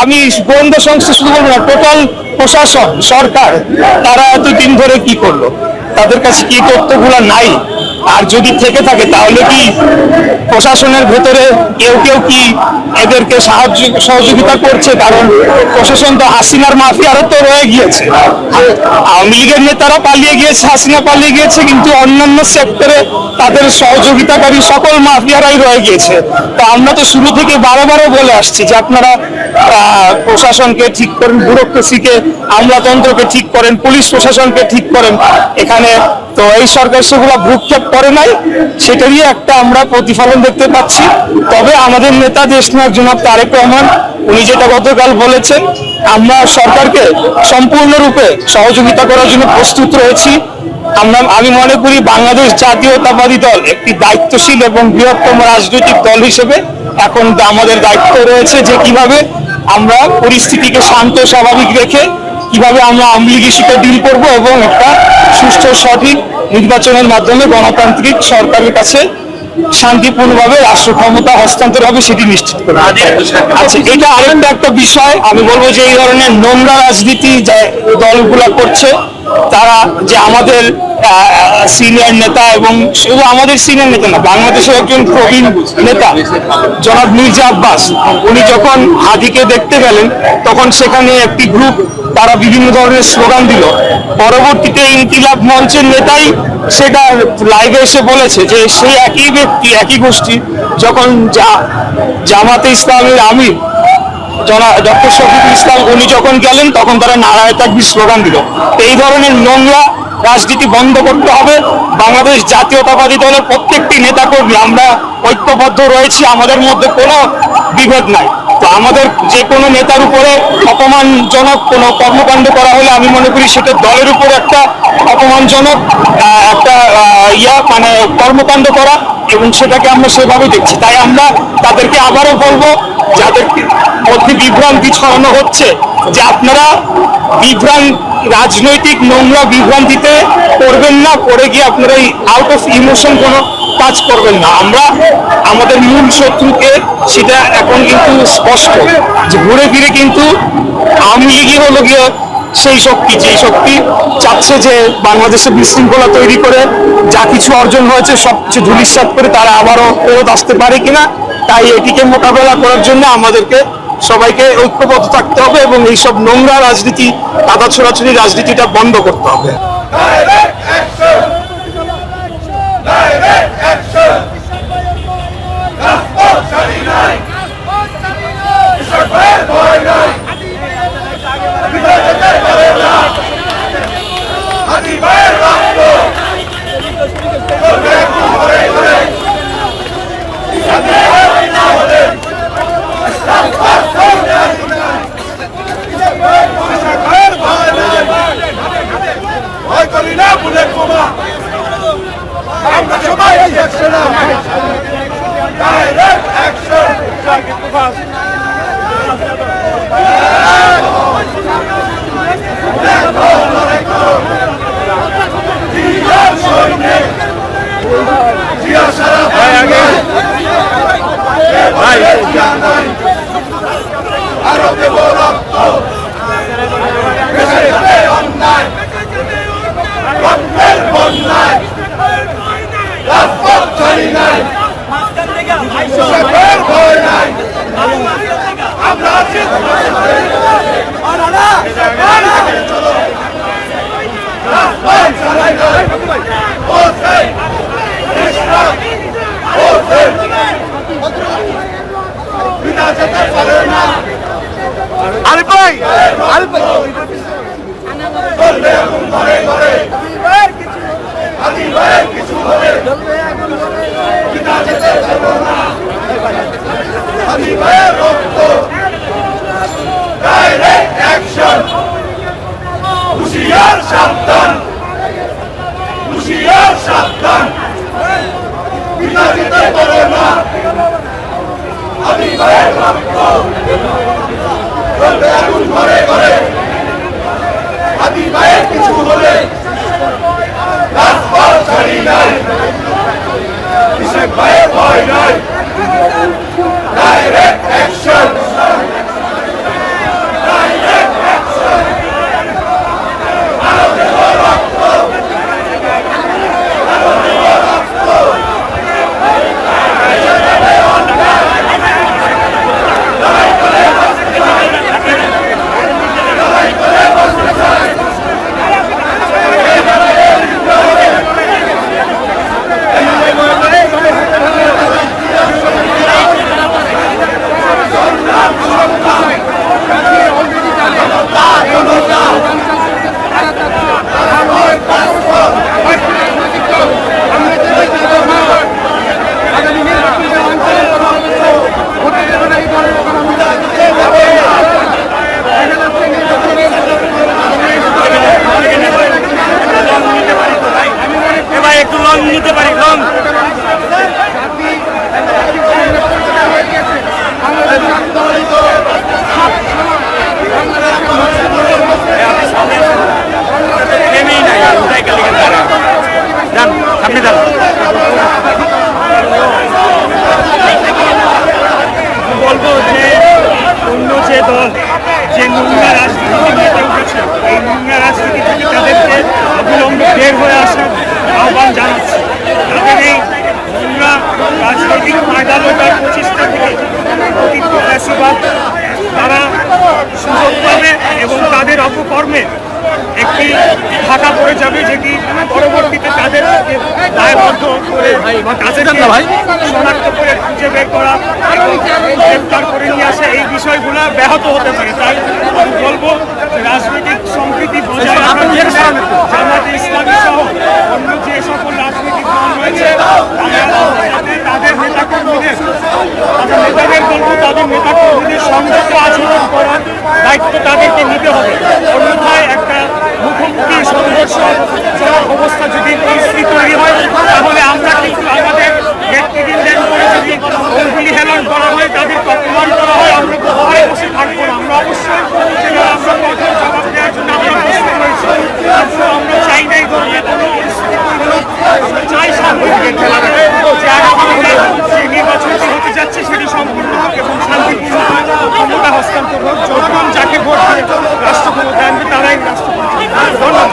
আমি গোয়েন্দা সংস্থা শুধু বলবো না, টোটাল প্রশাসন সরকার তারা এতদিন ধরে কি করলো? তাদের কাছে কি তথ্যগুলো নাই? আর যদি থেকে থাকে তাহলে কি প্রশাসনের ভেতরে কেউ কেউ কি এদেরকে সহযোগিতা করছে? কারণ প্রশাসন তো হাসিনার মাফিয়ারও তো রয়ে গিয়েছে, আওয়ামী লীগের নেতারা পালিয়ে গিয়েছে, হাসিনা পালিয়ে গিয়েছে, কিন্তু অন্যান্য সেক্টরে তাদের সহযোগিতাকারী সকল মাফিয়ারাই রয়ে গিয়েছে। তো আমরা তো শুরু থেকে বারবারও বলে আসছি যে আপনারা প্রশাসনকে ঠিক করেন, ব্যুরোক্রেসিকে, আমলাতন্ত্রকে ঠিক করেন, পুলিশ প্রশাসনকে ঠিক করেন। এখানে তো এই সরকার সেগুলো ভ্রুক্ষেপ করে নাই, সেটারই একটা আমরা প্রতিফলন দেখতে পাচ্ছি। তবে আমাদের নেতা দেশনায়ক জনাব তারেক রহমান উনি যেটা গতকাল বলেছেন, আমরা সরকারকে সম্পূর্ণরূপে সহযোগিতা করার জন্য প্রস্তুত রয়েছি। আমি মনে করি বাংলাদেশ জাতীয়তাবাদী দল একটি দায়িত্বশীল এবং বৃহত্তম রাজনৈতিক দল হিসেবে এখন আমাদের দায়িত্ব রয়েছে যে কিভাবে আমরা পরিস্থিতিকে শান্ত স্বাভাবিক রেখে কিভাবে আমরা আওয়ামী লীগের সাথে ডিল করবো এবং একটা সুষ্ঠু সঠিক নির্বাচনের মাধ্যমে গণতান্ত্রিক সরকারের কাছে শান্তিপূর্ণভাবে রাষ্ট্র ক্ষমতা হস্তান্তর হবে সেটি নিশ্চিত করবে। আচ্ছা, এটা আরেকটা একটা বিষয় আমি বলবো যে এই ধরনের নোংরা রাজনীতি যে দলগুলা করছে, তারা যে আমাদের সিনিয়র নেতা এবং শুধু আমাদের সিনিয়র নেতা না, বাংলাদেশের একজন প্রবীণ নেতা জনাব মির্জা আব্বাস, উনি যখন হাদিকে দেখতে গেলেন তখন সেখানে একটি গ্রুপ তারা বিভিন্ন ধরনের স্লোগান দিল। পরবর্তীতে ইনকিলাব মঞ্চের নেতাই সেটা লাইভে এসে বলেছে যে সেই একই ব্যক্তি, একই গোষ্ঠী যখন জামাতে ইসলামের আমির ডক্টর শফিকুল ইসলাম উনি যখন গেলেন তখন তারা নারায়ে তাকবীর স্লোগান দিল। এই ধরনের নোংরা রাজনীতি বন্ধ করতে হবে। বাংলাদেশ জাতীয়তাবাদী দলের প্রত্যেকটি নেতাকর্মী আমরা ঐক্যবদ্ধ রয়েছি, আমাদের মধ্যে কোনো বিভেদ নাই। তো আমাদের যে কোনো নেতার উপরে অপমানজনক কোনো কর্মকাণ্ড করা হলে আমি মনে করি সেটা দলের উপর একটা অপমানজনক একটা মানে কর্মকাণ্ড করা, এবং সেটাকে আমরা সেভাবে দেখছি। তাই আমরা তাদেরকে আবারও বলবো, যাদের মধ্যে বিভ্রান্তি ছড়ানো হচ্ছে, যে আপনারা রাজনৈতিক নোংরা বিভ্রান্তিতে করবেন না, করে গিয়ে আপনারা আউট অফ ইমোশন কোনো কাজ করবেন না। আমরা আমাদের মূল শত্রুকে সেটা এখন কিন্তু স্পষ্ট যে ঘুরে ফিরে কিন্তু আওয়ামী লীগই হলো গিয়ে সেই শক্তি, যেই শক্তি চাচ্ছে যে বাংলাদেশে বিশৃঙ্খলা তৈরি করে যা কিছু অর্জন হয়েছে সবকিছু ধূলিসাৎ করে তারা আবারও ফেরত আসতে পারে কিনা। তাই এটিকে মোকাবেলা করার জন্য আমাদেরকে সবাইকে ঐক্যবদ্ধ থাকতে হবে এবং এইসব নোংরা রাজনীতি, কাদা ছোড়াছুড়ি রাজনীতিটা বন্ধ করতে হবে। Direct action! যে নোংরা রাজনীতি মেতে উঠেছে, এই নোংরা রাজনীতি থেকে তাদেরকে অবিলম্বে বের হয়ে আসার আহ্বান জানাচ্ছে। তাদের এই নোংরা রাজনৈতিক ফায়দালতার প্রচেষ্টা থেকে অতীত ফ্যাসিবাদ তারা সুযোগ পাবে এবং তাদের অপকর্মে একটি ঢাকা পড়ে যাবে, যেটি পরবর্তীতে তাদের দায়বদ্ধ করে বা তাদেরকে শনাক্ত করে খুঁজে বের করা এবং গ্রেপ্তার করে নিয়ে আসা, এই বিষয়গুলো ব্যাহত হতে পারে। তাই আমি বলবো রাজনৈতিক সম্প্রীতি বজায় রাখার জন্য জামায়াতে ইসলামী সহ অন্য যে সকল রাজনৈতিক দল রয়েছে তাদের নেতাকর্মীদের বলবো তাদের নেতাকর্মীদের সংযত আচরণ করার দায়িত্ব তাদেরকে নিতে হবে। অন্যথায় একটা মুখোমুখি সংঘর্ষ অবস্থা যদি পরিস্থিতি তৈরি হয়, তাহলে আমরা কিন্তু আমাদের ব্যক্তিদের করে যদি অগ্নি হেলন করা হয়, তাদেরকে অপমান করা হয়, আমরা ঘরে বসে থাকবো না। আমরা অবশ্যই আমরা কঠোর জবাব দেওয়ার জন্য আমরা প্রস্তুত রয়েছি। আমরা চাই না এই ধরনের কোনো পরিস্থিতি তৈরি হোক। আমরা চাই শান্তিপূর্ণ খেলাটা যে আগামী যে নির্বাচনটি হতে যাচ্ছে সেটি সম্পূর্ণ হোক এবং শান্তিপূর্ণ ক্ষমতা হস্তান্তর হোক। যখন যাকে ভোট দিয়ে রাষ্ট্র ক্ষমতা আনবে তারাই রাষ্ট্র ক্ষমতা। ধন্যবাদ।